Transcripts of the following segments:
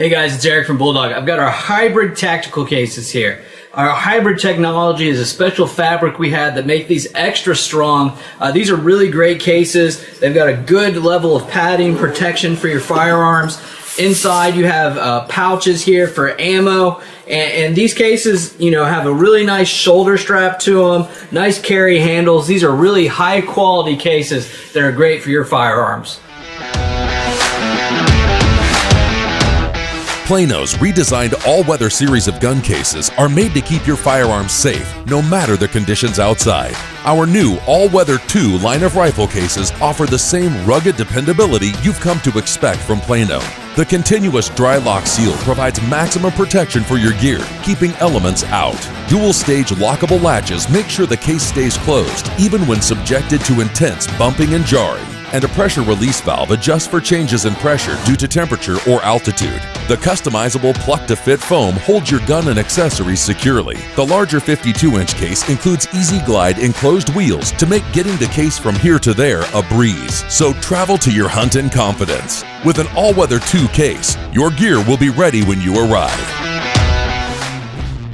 Hey guys, it's Eric from Bulldog. I've got our hybrid tactical cases here. Our hybrid technology is a special fabric we had that make these extra strong. These are really great cases. They've got a good level of padding protection for your firearms. Inside you have pouches here for ammo, and these cases, you know, have a really nice shoulder strap to them, nice carry handles. These are really high quality cases that are great for your firearms. Plano's redesigned all-weather series of gun cases are made to keep your firearms safe, no matter the conditions outside. Our new All-Weather 2 line of rifle cases offer the same rugged dependability you've come to expect from Plano. The continuous dry lock seal provides maximum protection for your gear, keeping elements out. Dual-stage lockable latches make sure the case stays closed, even when subjected to intense bumping and jarring. And a pressure release valve adjusts for changes in pressure due to temperature or altitude. The customizable plug-to-fit foam holds your gun and accessories securely. The larger 52-inch case includes Easy Glide enclosed wheels to make getting the case from here to there a breeze. So travel to your hunt in confidence. With an all-weather 2 case, your gear will be ready when you arrive.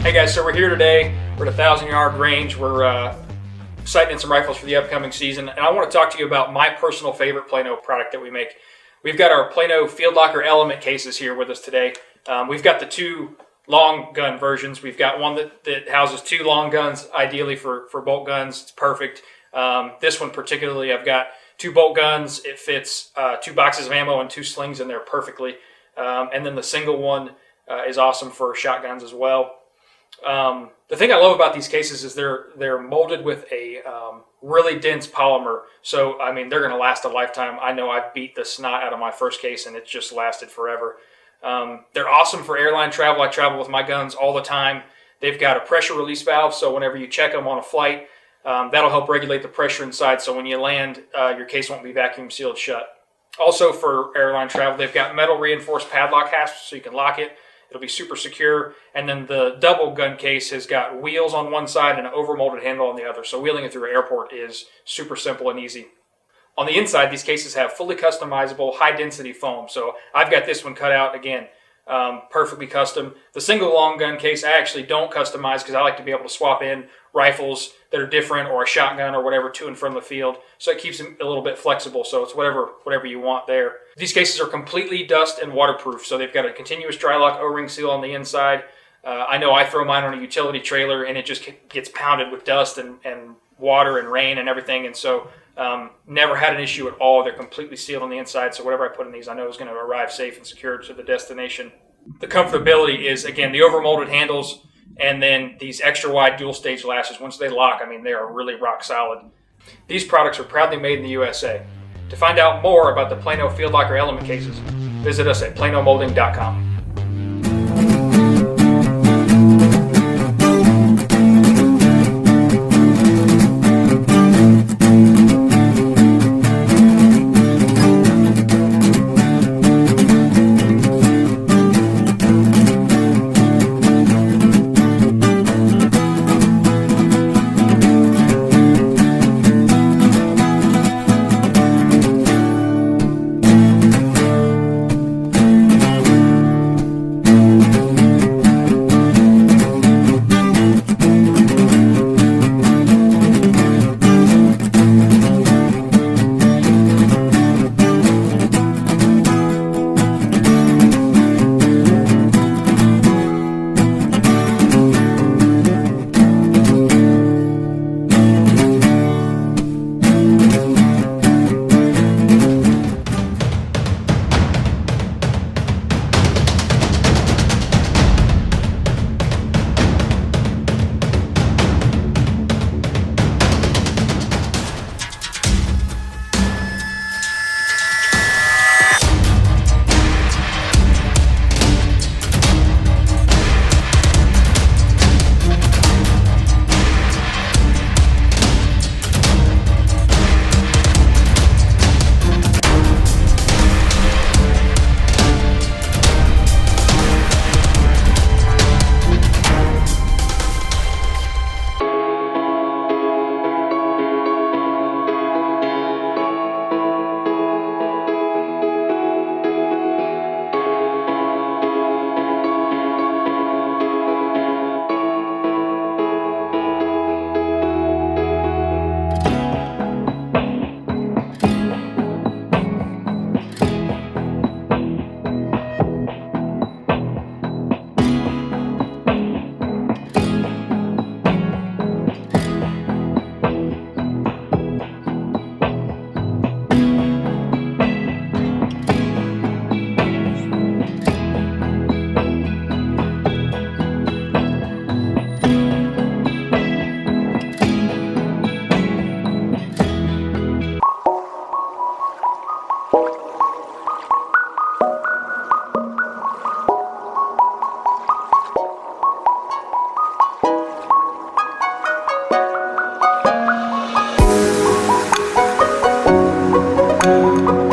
Hey guys, so we're here today. We're at a 1,000-yard range. We're sighting in some rifles for the upcoming season, and I want to talk to you about my personal favorite Plano product that we make. We've got our Plano Field Locker Element cases here with us today. We've got the 2 long gun versions. We've got one that houses 2 long guns, ideally for bolt guns. It's perfect. This one particularly, I've got 2 bolt guns. It fits 2 boxes of ammo and 2 slings in there perfectly. And then the single one is awesome for shotguns as well. The thing I love about these cases is they're molded with a really dense polymer. So, I mean, they're going to last a lifetime. I know I beat the snot out of my first case and it just lasted forever. They're awesome for airline travel. I travel with my guns all the time. They've got a pressure release valve, so whenever you check them on a flight, that'll help regulate the pressure inside. So when you land, your case won't be vacuum sealed shut. Also for airline travel, they've got metal reinforced padlock hasps so you can lock it. It'll be super secure. And then the double gun case has got wheels on one side and an overmolded handle on the other. So wheeling it through an airport is super simple and easy. On the inside, these cases have fully customizable high density foam. So I've got this one cut out again, perfectly custom. The single long gun case I actually don't customize because I like to be able to swap in rifles that are different or a shotgun or whatever to and from the field. So it keeps them a little bit flexible. So it's whatever you want there. These cases are completely dust and waterproof. So they've got a continuous dry lock O-ring seal on the inside. I know I throw mine on a utility trailer and it just gets pounded with dust and water and rain and everything. And so never had an issue at all. They're completely sealed on the inside. So whatever I put in these, I know is going to arrive safe and secure to the destination. The comfortability is, again, the overmolded handles and then these extra wide dual stage lashes. Once they lock, I mean, they are really rock solid. These products are proudly made in the USA. To find out more about the Plano Field Locker Element cases, visit us at planomolding.com. you.